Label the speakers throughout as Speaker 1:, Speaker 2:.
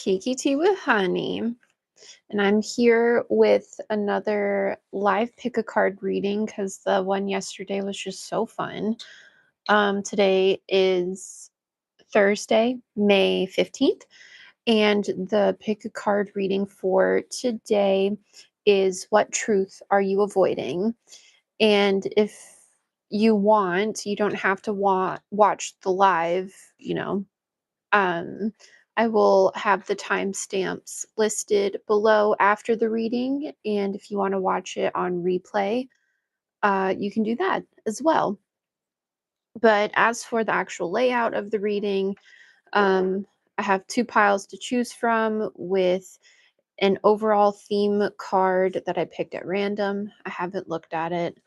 Speaker 1: Kiki Tea with Honey, and I'm here with another live pick a card reading because the one yesterday was just so fun. Today is Thursday, May 15th, and the pick a card reading for today is What Truth Are You Avoiding? And if you want, you don't have to watch the live, um, I will have the timestamps listed below after the reading, and if you want to watch it on replay, you can do that as well. But as for the actual layout of the reading, I have two piles to choose from with an overall theme card that I picked at random. I haven't looked at it.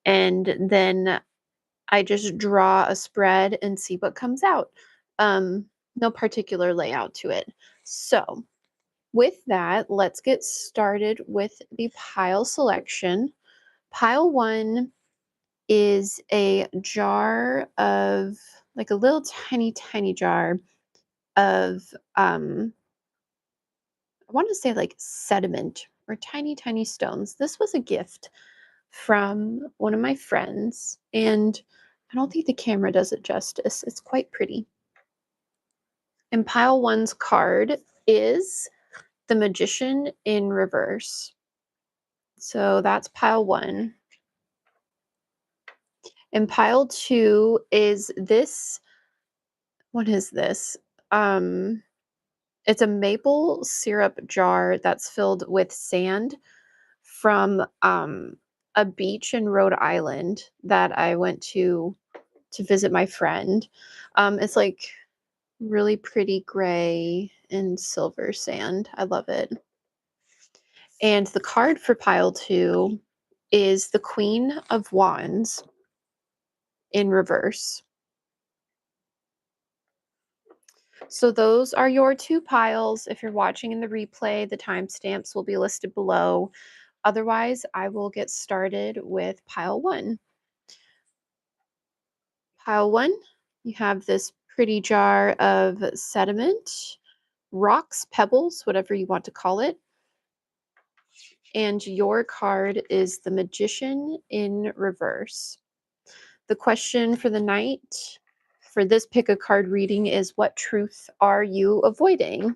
Speaker 1: And then I just draw a spread and see what comes out. No particular layout to it. So with that, let's get started with the pile selection. Pile 1 is a jar of, like a little tiny jar of, I want to say like sediment or tiny stones. This was a gift from one of my friends, and I don't think the camera does it justice. It's quite pretty. And pile 1's card is the Magician in reverse. So that's pile 1. And pile 2 is this. What is this? It's a maple syrup jar that's filled with sand from a beach in Rhode Island that I went to visit my friend. It's like really pretty gray and silver sand. I love it. And the card for pile 2 is the Queen of Wands in reverse. So those are your two piles. If you're watching in the replay, the timestamps will be listed below. Otherwise, I will get started with pile 1. Pile 1, you have this pretty jar of sediment, rocks, pebbles, whatever you want to call it. And your card is the Magician in reverse. The question for the night for this pick a card reading is, what truth are you avoiding?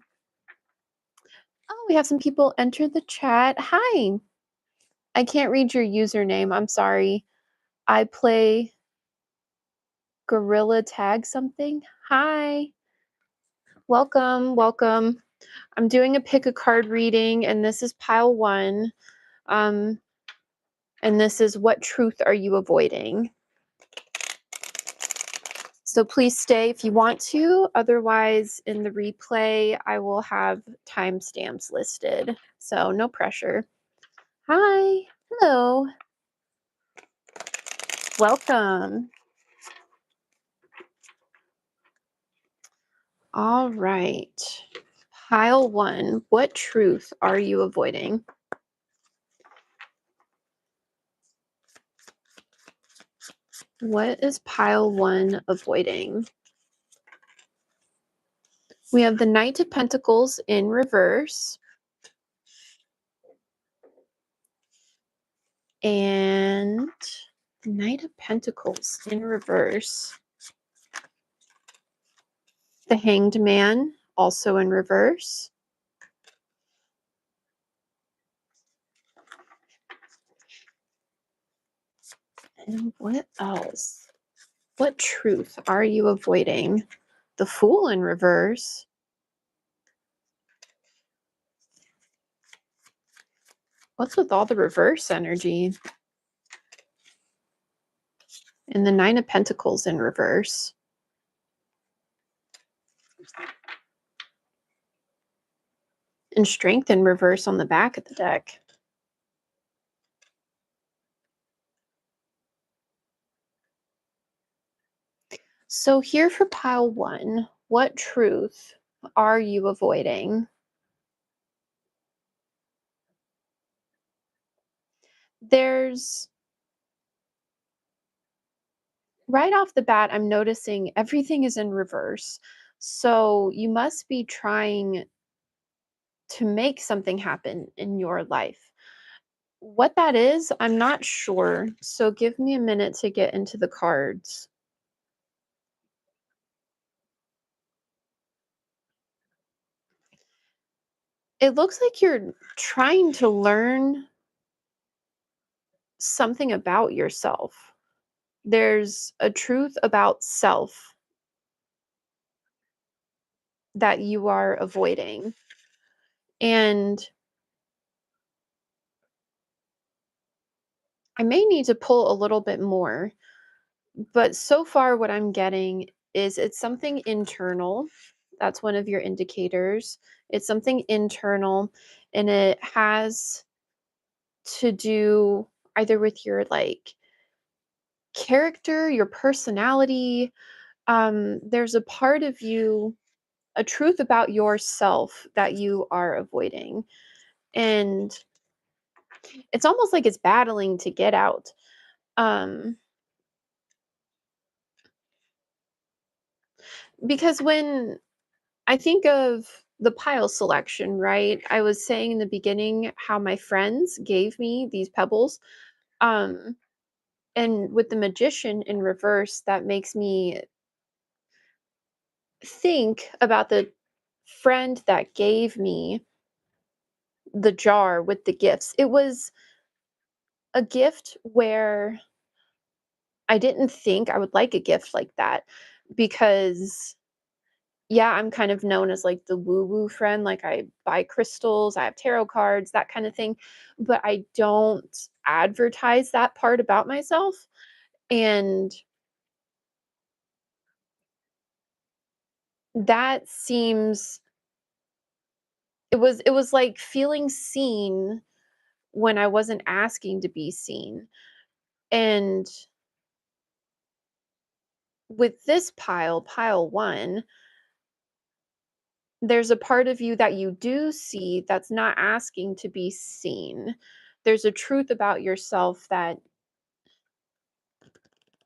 Speaker 1: Oh, we have some people enter the chat. Hi. I can't read your username. I'm sorry. I play Gorilla Tag something. Hi. Welcome. I'm doing a pick a card reading, and this is pile 1. And this is, what truth are you avoiding? So please stay if you want to. Otherwise, in the replay, I will have timestamps listed. So no pressure. Hi. Hello. Welcome. All right. Pile 1. What truth are you avoiding? What is pile 1 avoiding? We have the Knight of Pentacles in reverse. And the Knight of Pentacles in reverse. The Hanged Man, also in reverse. And what else? What truth are you avoiding? The Fool in reverse. What's with all the reverse energy? And the Nine of Pentacles in reverse. And Strength in reverse on the back of the deck. So here for pile 1, what truth are you avoiding? There's, right off the bat, I'm noticing everything is in reverse. So you must be trying to make something happen in your life. What that is, I'm not sure. So give me a minute to get into the cards. It looks like you're trying to learn something about yourself. There's a truth about self that you are avoiding. And I may need to pull a little bit more, but so far what I'm getting is it's something internal. That's one of your indicators. It's something internal, and it has to do either with your character, your personality. There's a part of you, a truth about yourself that you are avoiding. And it's almost like it's battling to get out. Um, because when I think of the pile selection, right? I was saying in the beginning how my friends gave me these pebbles. Um, and with the magician in reverse, that makes me think about the friend that gave me the jar with the gifts. It was a gift where I didn't think I would like a gift like that because yeah, I'm kind of known as like the woo woo friend. Like I buy crystals, I have tarot cards, that kind of thing. But I don't advertise that part about myself. And that seems it was like feeling seen when I wasn't asking to be seen. And with this pile, pile one, there's a part of you that you do see that's not asking to be seen. There's a truth about yourself that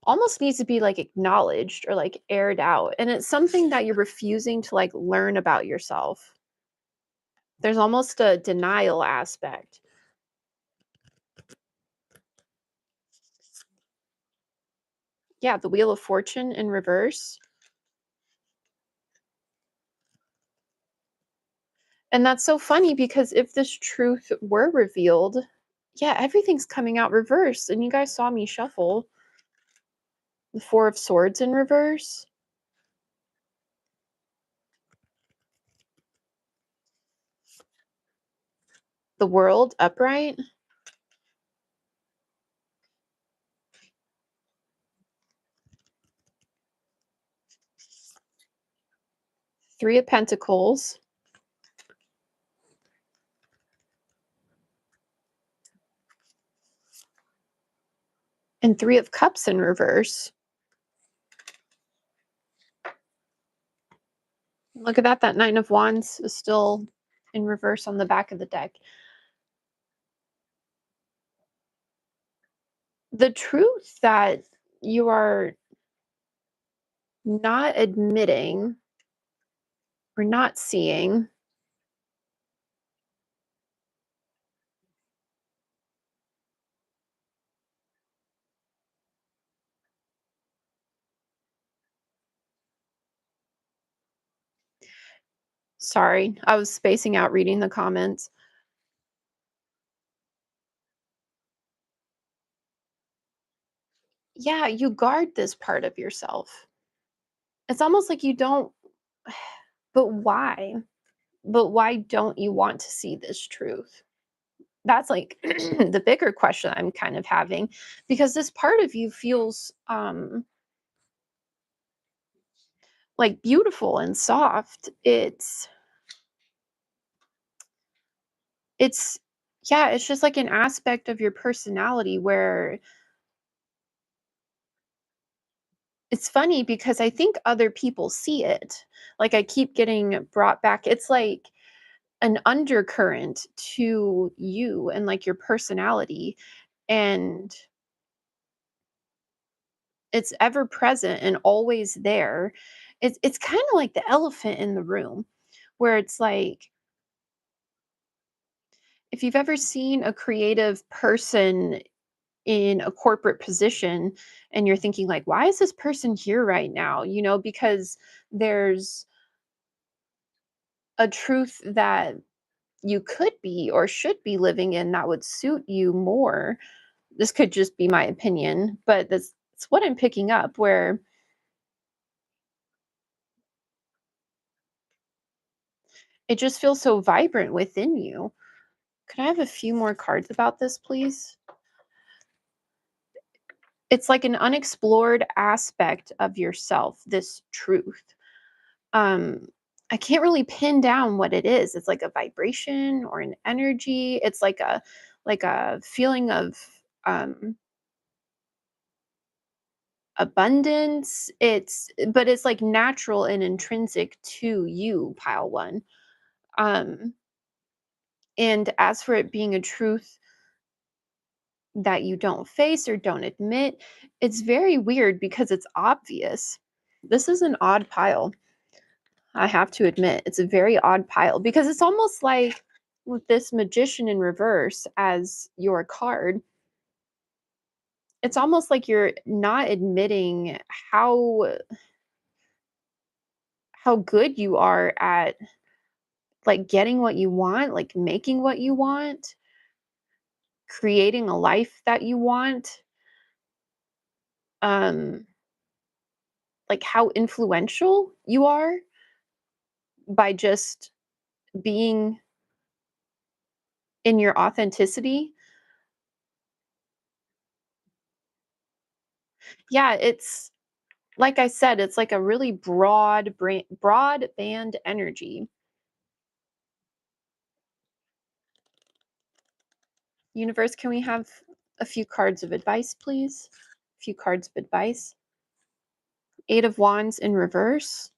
Speaker 1: almost needs to be like acknowledged or like aired out. And it's something that you're refusing to like learn about yourself. There's almost a denial aspect. Yeah, the Wheel of Fortune in reverse. And that's so funny because if this truth were revealed, yeah, everything's coming out reverse. And you guys saw me shuffle the Four of Swords in reverse, the World upright, Three of Pentacles, and Three of Cups in reverse. Look at that. That Nine of Wands is still in reverse on the back of the deck. The truth that you are not admitting or not seeing, sorry, I was spacing out reading the comments. Yeah, you guard this part of yourself. It's almost like you don't, but why? But why don't you want to see this truth? That's like the bigger question I'm kind of having because this part of you feels like beautiful and soft. It's yeah, it's just like an aspect of your personality where it's funny because I think other people see it. Like I keep getting brought back. It's like an undercurrent to you and like your personality, and it's ever present and always there. It's kind of like the elephant in the room where it's like if you've ever seen a creative person in a corporate position and you're thinking like, why is this person here right now? Because there's a truth that you could be or should be living in that would suit you more. This could just be my opinion, but that's what I'm picking up, where it just feels so vibrant within you. Could I have a few more cards about this, please? It's like an unexplored aspect of yourself, this truth. Um, I can't really pin down what it is. It's like a vibration or an energy. It's like a feeling of um abundance. But it's like natural and intrinsic to you, pile one. Um, and as for it being a truth that you don't face or don't admit, it's very weird because it's obvious. This is an odd pile. I have to admit, it's a very odd pile because it's almost like with this magician in reverse as your card, it's almost like you're not admitting how good you are at like getting what you want, like making what you want, creating a life that you want, um like how influential you are by just being in your authenticity. Yeah, it's like I said, it's like a really broad band energy. Universe, can we have a few cards of advice, please? A few cards of advice. Eight of Wands in reverse.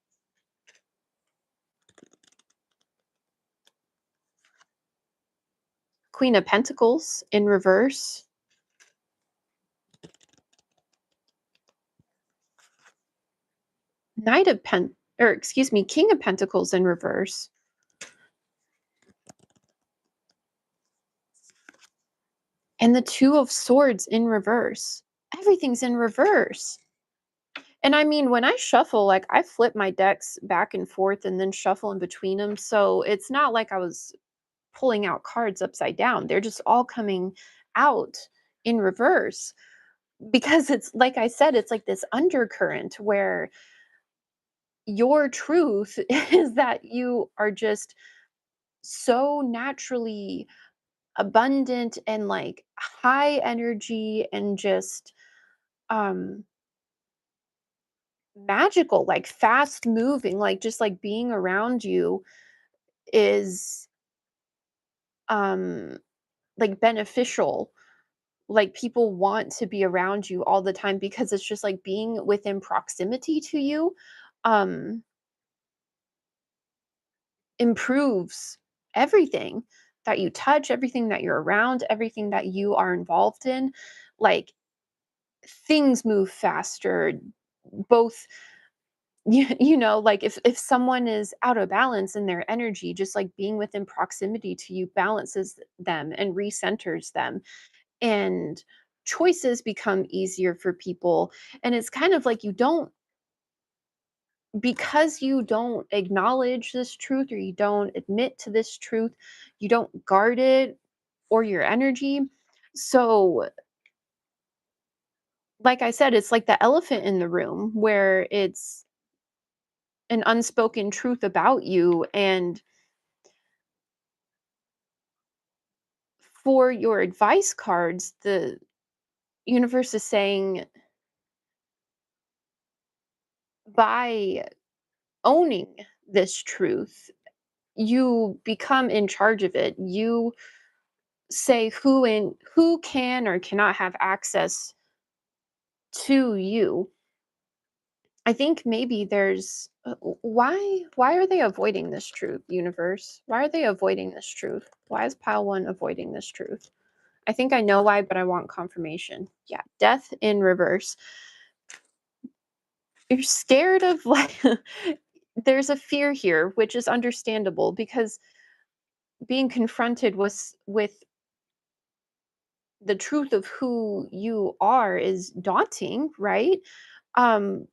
Speaker 1: Queen of Pentacles in reverse. King of Pentacles in reverse. And the Two of Swords in reverse. Everything's in reverse. And I mean, when I shuffle, like I flip my decks back and forth and then shuffle in between them. So it's not like I was pulling out cards upside down. They're just all coming out in reverse because it's like I said, it's like this undercurrent where your truth is that you are just so naturally abundant and like high energy and just um magical, like fast moving, like just like being around you is um like beneficial. Like people want to be around you all the time because it's just like being within proximity to you um improves everything that you touch, everything that you're around, everything that you are involved in. Like things move faster, both like if someone is out of balance in their energy, just like being within proximity to you balances them and recenters them, and choices become easier for people. And it's kind of like you don't because you don't acknowledge this truth or you don't admit to this truth, you don't guard it or your energy. So like I said, it's like the elephant in the room where it's an unspoken truth about you. And for your advice cards, the universe is saying by owning this truth, you become in charge of it. You say who can or cannot have access to you. I think maybe there's why are they avoiding this truth, universe? Why are they avoiding this truth? Why is pile one avoiding this truth? I think I know why, but I want confirmation. Yeah, death in reverse. You're scared of like there's a fear here, which is understandable because being confronted with the truth of who you are is daunting, right? Um,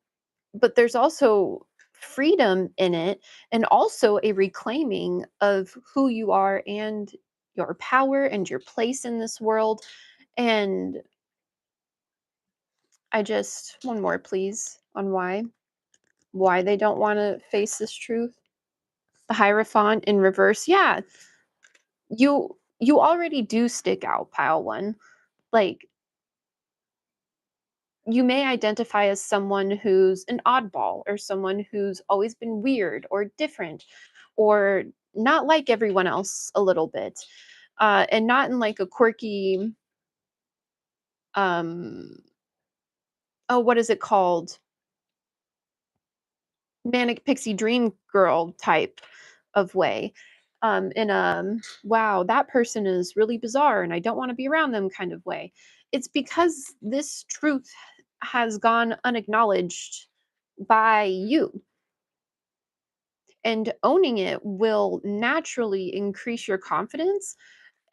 Speaker 1: but there's also freedom in it, and also a reclaiming of who you are and your power and your place in this world. And I just one more please on why they don't want to face this truth. The Hierophant in reverse. Yeah, you already do stick out, pile one. Like, you may identify as someone who's an oddball or someone who's always been weird or different or not like everyone else a little bit, and not in like a quirky, um oh, what is it called, manic pixie dream girl type of way, in a wow, that person is really bizarre and I don't want to be around them kind of way. It's because this truth has gone unacknowledged by you, and owning it will naturally increase your confidence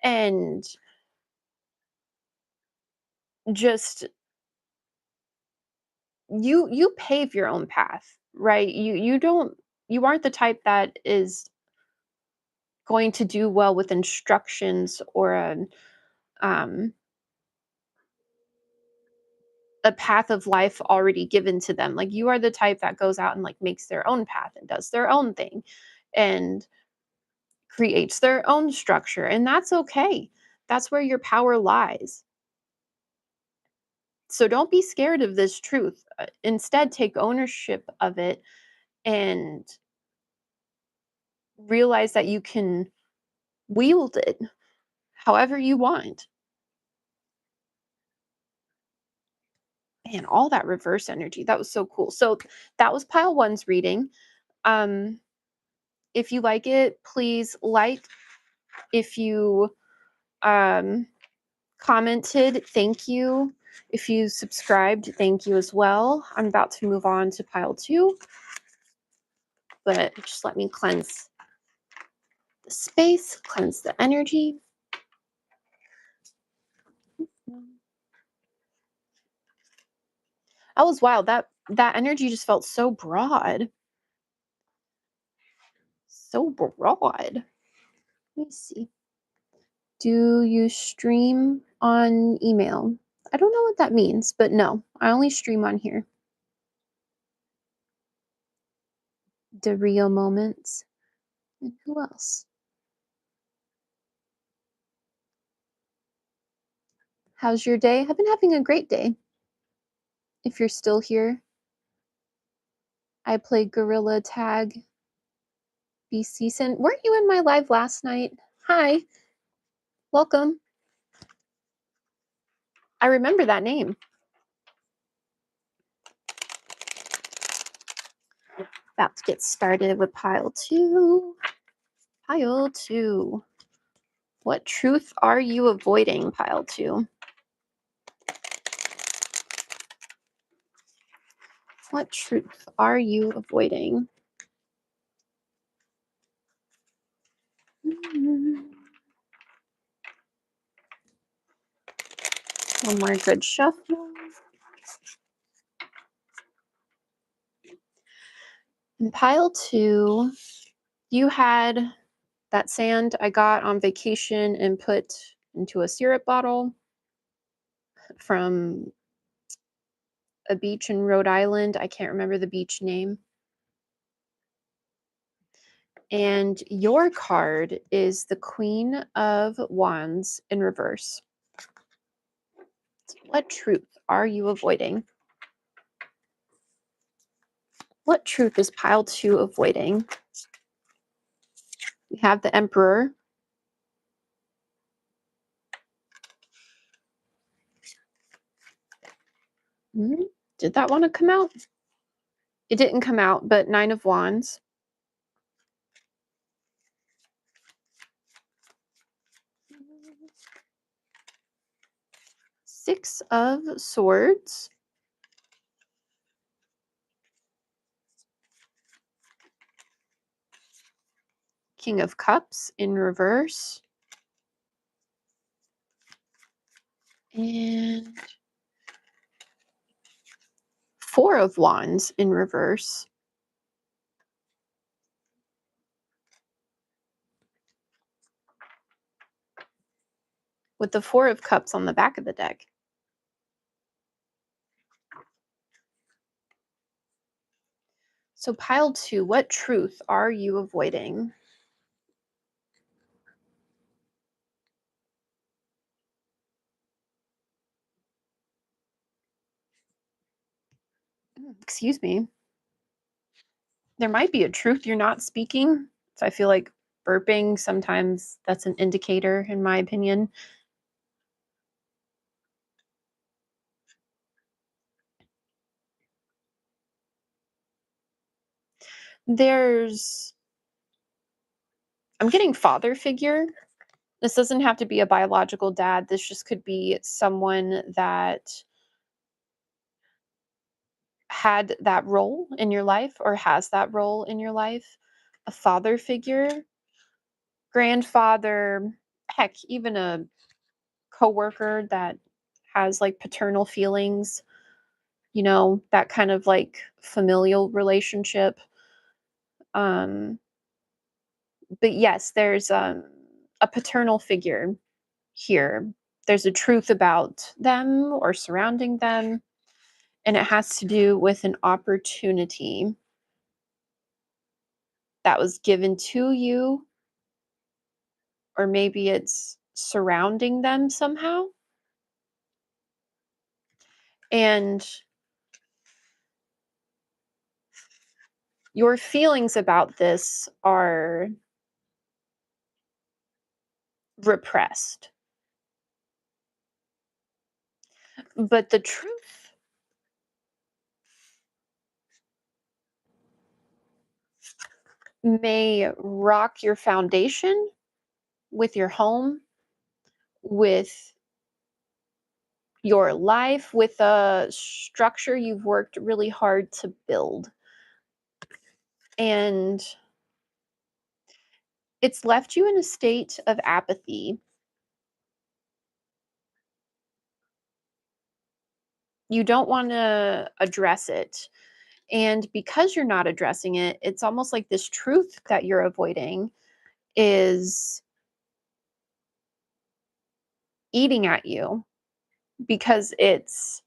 Speaker 1: and just you pave your own path, right? You aren't the type that is going to do well with instructions or um a path of life already given to them. Like, you are the type that goes out and like makes their own path and does their own thing and creates their own structure, and that's okay. That's where your power lies. So don't be scared of this truth. Instead, take ownership of it and realize that you can wield it however you want. And all that reverse energy. That was so cool. So that was pile one's reading. Um, if you like it, please like. If you um, commented, thank you. If you subscribed, thank you as well. I'm about to move on to pile two, but just let me cleanse the space, cleanse the energy. That was wild. That energy just felt so broad. So broad. Let me see. Do you stream on email? I don't know what that means, but no, I only stream on here. The real moments. And who else? How's your day? I've been having a great day. If you're still here, I played Gorilla Tag BC. Weren't you in my live last night? Hi, welcome. I remember that name. About to get started with pile two. Pile two. What truth are you avoiding, pile two? What truth are you avoiding? One more good shuffle. And pile two, you had that sand I got on vacation and put into a syrup bottle from a beach in Rhode Island. I can't remember the beach name. And your card is the Queen of Wands in reverse. What truth are you avoiding? What truth is pile two avoiding? We have the Emperor. Did that want to come out? It didn't come out, but Nine of Wands. Six of Swords. King of Cups in reverse. And Four of Wands in reverse. With the Four of Cups on the back of the deck. So pile 2, what truth are you avoiding? Excuse me. There might be a truth you're not speaking. So I feel like burping, sometimes that's an indicator, in my opinion. I'm getting father figure. This doesn't have to be a biological dad. This just could be someone that had that role in your life or has that role in your life. A father figure, grandfather, heck, even a coworker that has like paternal feelings, that kind of like familial relationship. Um, but yes, there's a paternal figure here. There's a truth about them or surrounding them, and it has to do with an opportunity that was given to you, or maybe it's surrounding them somehow. And your feelings about this are repressed. But the truth may rock your foundation with your home, with your life, with a structure you've worked really hard to build. And it's left you in a state of apathy. You don't want to address it. And because you're not addressing it, it's almost like this truth that you're avoiding is eating at you because it's,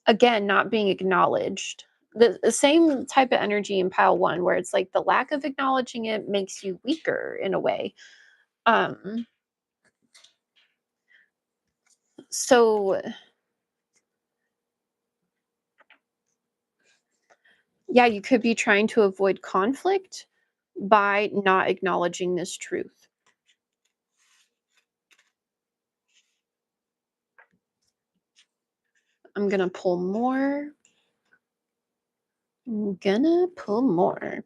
Speaker 1: again, not being acknowledged. The same type of energy in pile 1, where it's like the lack of acknowledging it makes you weaker in a way. Um, so yeah, you could be trying to avoid conflict by not acknowledging this truth. I'm gonna pull more. I'm gonna pull more.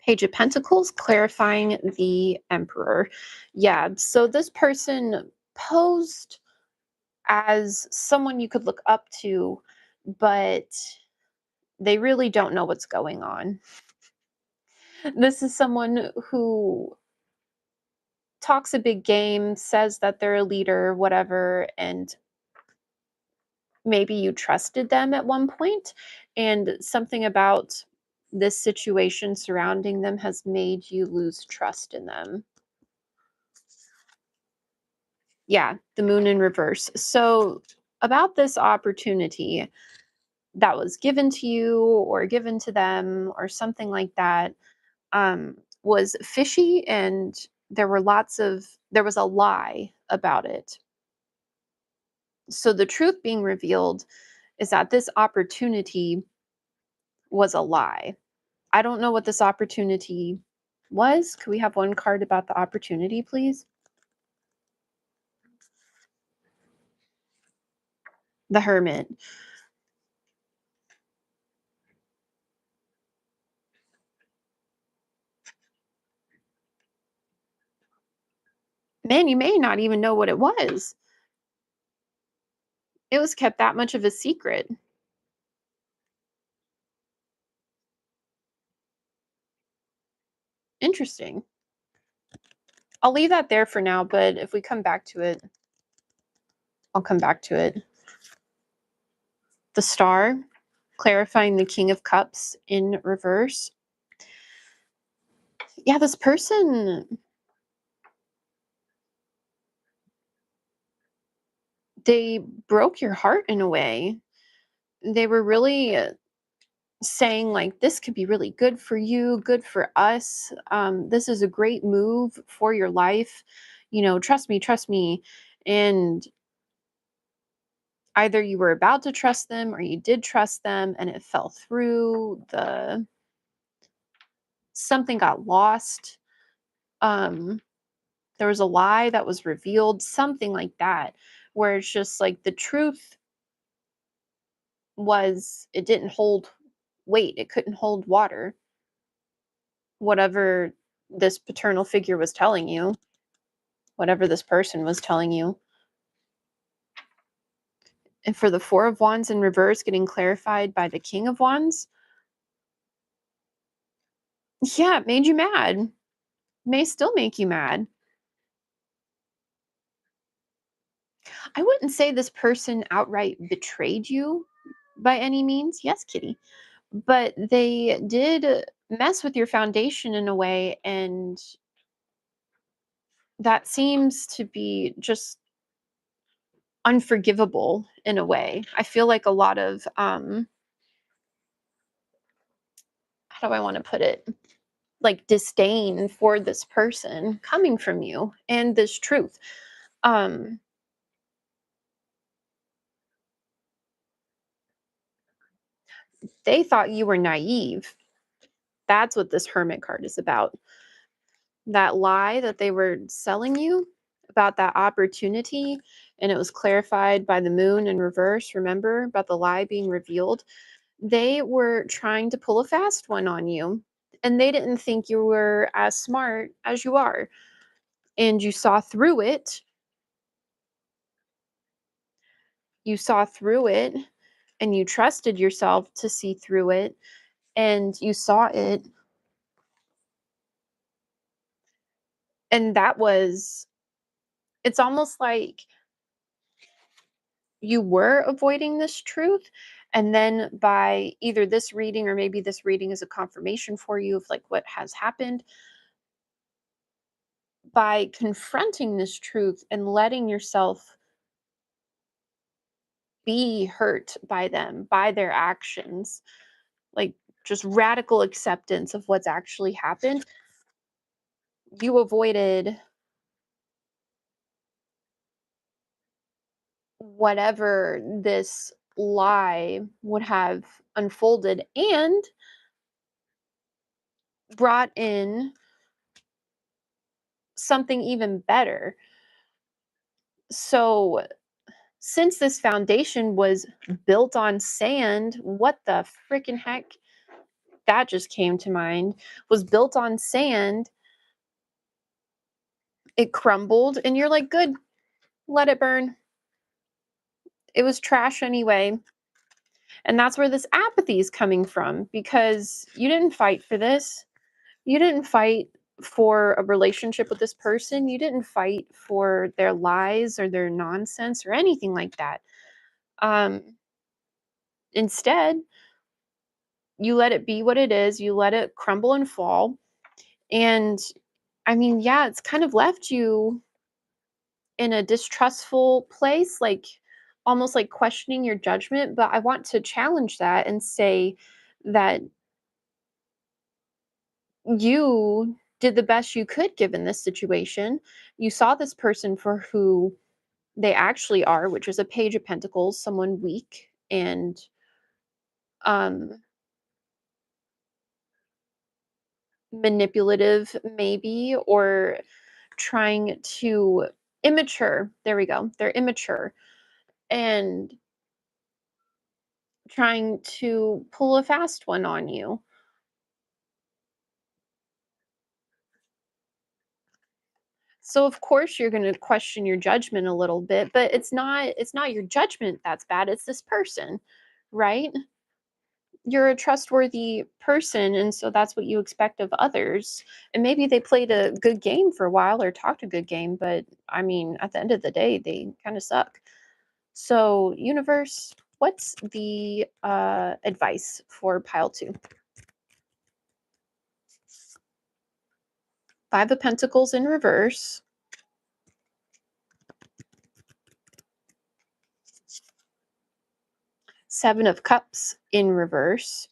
Speaker 1: Page of Pentacles, clarifying the Emperor. Yeah, so this person posed as someone you could look up to, but they really don't know what's going on. This is someone who talks a big game, says that they're a leader, whatever, and maybe you trusted them at one point, and something about this situation surrounding them has made you lose trust in them. Yeah, the moon in reverse. So, about this opportunity that was given to you or given to them or something like that, was fishy, and there was a lie about it. So the truth being revealed is that this opportunity was a lie. I don't know what this opportunity was. Could we have one card about the opportunity, please? The Hermit. Man, you may not even know what it was. It was kept that much of a secret. Interesting. I'll leave that there for now, but if we come back to it, I'll come back to it. The Star, clarifying the King of Cups in reverse. Yeah, this person, they broke your heart in a way. They were really saying, like, this could be really good for you, good for us. This is a great move for your life. Trust me, trust me. And either you were about to trust them or you did trust them and it fell through. Something got lost. Um, there was a lie that was revealed, something like that, where it's just like the truth was it didn't hold weight, it couldn't hold water, whatever this paternal figure was telling you, whatever this person was telling you. And for the Four of Wands in reverse getting clarified by the King of Wands, yeah, it made you mad. May still make you mad. I wouldn't say this person outright betrayed you by any means. Yes, Kitty. But they did mess with your foundation in a way, and that seems to be just unforgivable in a way. I feel like a lot of how do I want to put it? Like disdain for this person coming from you and this truth. Um they thought you were naive. That's what this hermit card is about. That lie that they were selling you about that opportunity, and it was clarified by the moon in reverse, remember, about the lie being revealed. They were trying to pull a fast one on you, and they didn't think you were as smart as you are, and you saw through it. You saw through it, and you trusted yourself to see through it, and you saw it. And that was, it's almost like you were avoiding this truth, and then by either this reading or maybe this reading is a confirmation for you of like what has happened, by confronting this truth and letting yourself be hurt by them, by their actions, like just radical acceptance of what's actually happened, you avoided whatever this lie would have unfolded and brought in something even better. So, since this foundation was built on sand, what the freaking heck? That just came to mind. Was built on sand, it crumbled, and you're like, good, let it burn. It was trash anyway. And that's where this apathy is coming from because you didn't fight for this. You didn't fight for a relationship with this person. You didn't fight for their lies or their nonsense or anything like that. Um, Instead, you let it be what it is. You let it crumble and fall. And I mean, yeah, it's kind of left you in a distrustful place, like almost like questioning your judgment. But I want to challenge that and say that you did the best you could given this situation. You saw this person for who they actually are, which is a Page of Pentacles, someone weak and um manipulative maybe, or trying to immature. There we go. They're immature and trying to pull a fast one on you. So of course you're going to question your judgment a little bit, but it's not your judgment that's bad, it's this person, right? you're a trustworthy person, and so that's what you expect of others. And maybe they played a good game for a while or talked a good game, but I mean, at the end of the day, they kind of suck. So, universe, what's the advice for pile two? Five of Pentacles in reverse, Seven of Cups in reverse,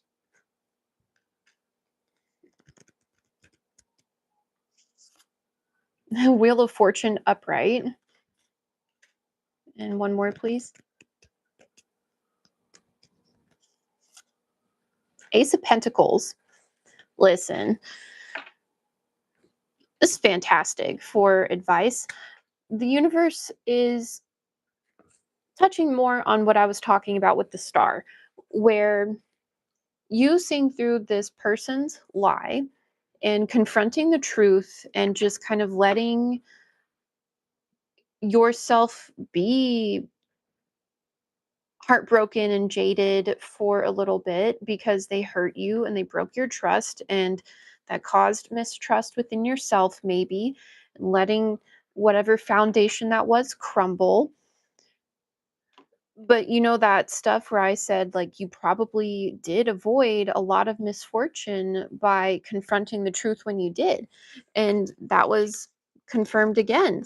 Speaker 1: Wheel of Fortune upright, and one more, please. Ace of Pentacles. Listen, this is fantastic for advice. The universe is touching more on what I was talking about with the star, where you seeing through this person's lie and confronting the truth and just kind of letting yourself be heartbroken and jaded for a little bit because they hurt you and they broke your trust, and that caused mistrust within yourself, maybe, and letting whatever foundation that was crumble. But you know that stuff where I said, like, you probably did avoid a lot of misfortune by confronting the truth when you did. And that was confirmed again.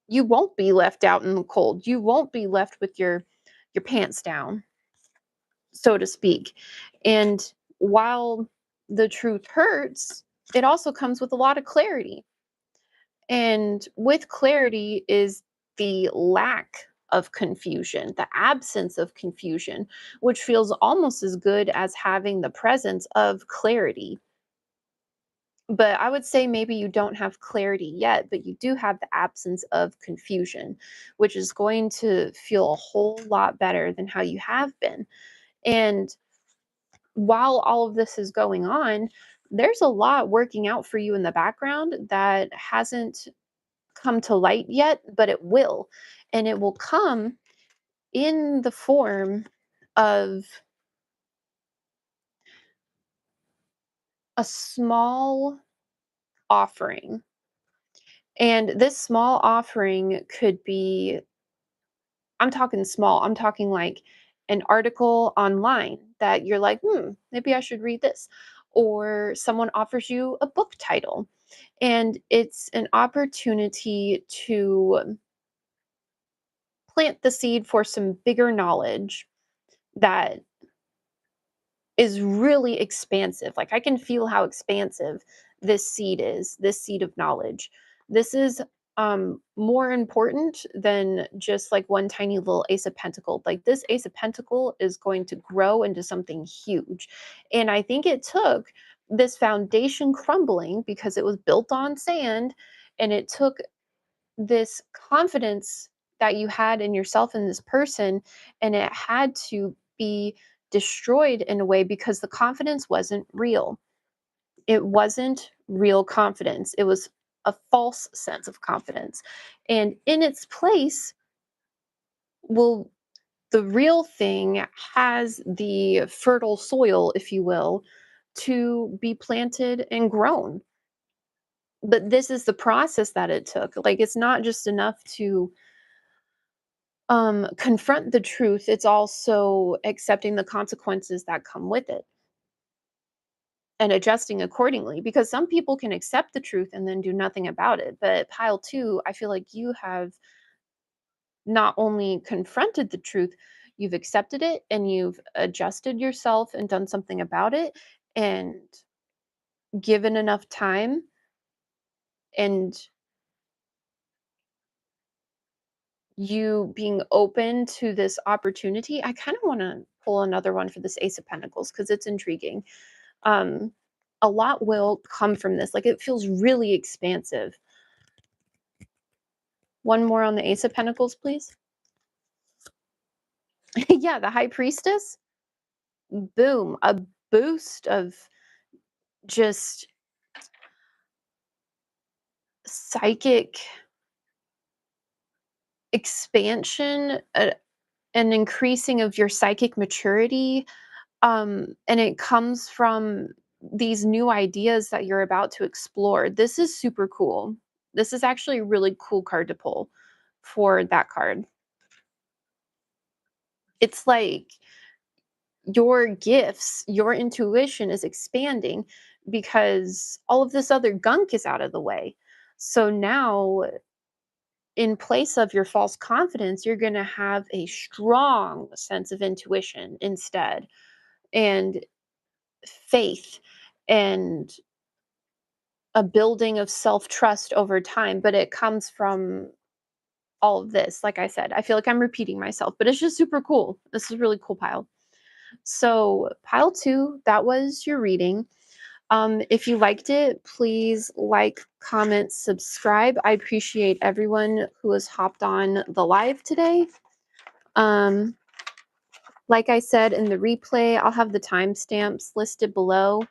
Speaker 1: You won't be left out in the cold. You won't be left with your pants down, so to speak. And while the truth hurts, it also comes with a lot of clarity. And with clarity is the lack of confusion, the absence of confusion, which feels almost as good as having the presence of clarity. But I would say maybe you don't have clarity yet, but you do have the absence of confusion, which is going to feel a whole lot better than how you have been. And while all of this is going on, there's a lot working out for you in the background that hasn't come to light yet, but it will. And it will come in the form of a small offering. And this small offering could be, I'm talking small, I'm talking like an article online that you're like, maybe I should read this. Or someone offers you a book title. And it's an opportunity to plant the seed for some bigger knowledge that is really expansive. Like, I can feel how expansive this seed is, this seed of knowledge. This is more important than just like one tiny little ace of pentacle. Like, this ace of pentacle is going to grow into something huge. And I think it took this foundation crumbling because it was built on sand, and it took this confidence that you had in yourself and this person, and it had to be destroyed in a way because the confidence wasn't real. It wasn't real confidence. It was a false sense of confidence. And in its place, well, the real thing has the fertile soil, if you will, to be planted and grown. But this is the process that it took. Like, it's not just enough to confront the truth, it's also accepting the consequences that come with it and adjusting accordingly, because some people can accept the truth and then do nothing about it. But pile two, I feel like you have not only confronted the truth, you've accepted it and you've adjusted yourself and done something about it, and given enough time and you being open to this opportunity. I kind of want to pull another one for this ace of pentacles because it's intriguing. um a lot will come from this. Like, it feels really expansive. One more on the ace of pentacles, please. Yeah, the high priestess. Boom, a boost of just psychic expansion, an increasing of your psychic maturity, and it comes from these new ideas that you're about to explore. This is super cool. This is actually a really cool card to pull for that card. It's like your gifts, your intuition is expanding because all of this other gunk is out of the way. So now, in place of your false confidence, you're going to have a strong sense of intuition instead, and faith, and a building of self trust over time. But it comes from all of this. Like I said, I feel like I'm repeating myself, but it's just super cool. This is really cool pile. So, pile two, that was your reading. If you liked it, please like, comment, subscribe. I appreciate everyone who has hopped on the live today. Um, like I said in the replay, I'll have the timestamps listed below.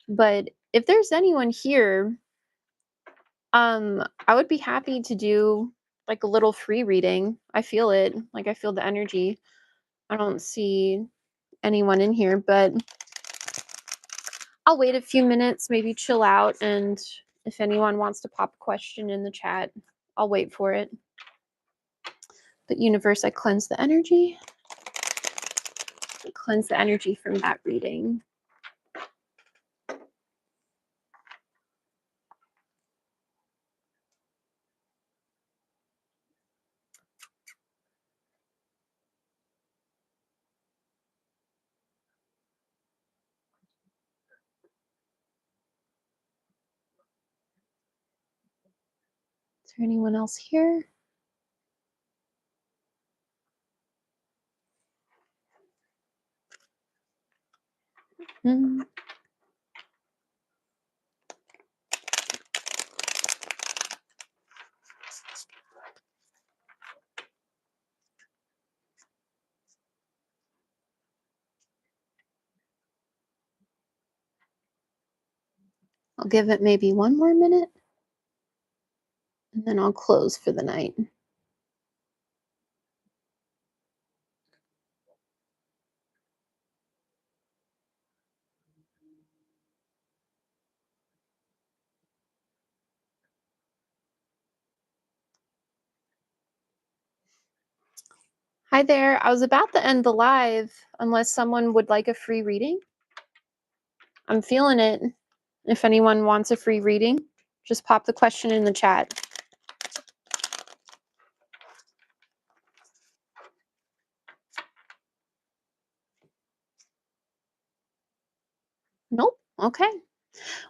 Speaker 1: But if there's anyone here, I would be happy to do like a little free reading. I feel it. Like I feel the energy. I don't see anyone in here, but I'll wait a few minutes, maybe chill out, and if anyone wants to pop a question in the chat, I'll wait for it. But universe, I cleanse the energy. Cleanse the energy from that reading. Is there anyone else here? Hmm. I'll give it maybe one more minute, and then I'll close for the night. Hi there. I was about to end the live unless someone would like a free reading. I'm feeling it. If anyone wants a free reading, just pop the question in the chat. Nope. Okay.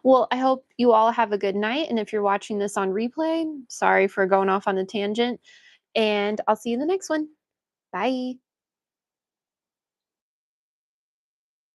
Speaker 1: Well, I hope you all have a good night. And if you're watching this on replay, sorry for going off on a tangent. And I'll see you in the next one. Bye.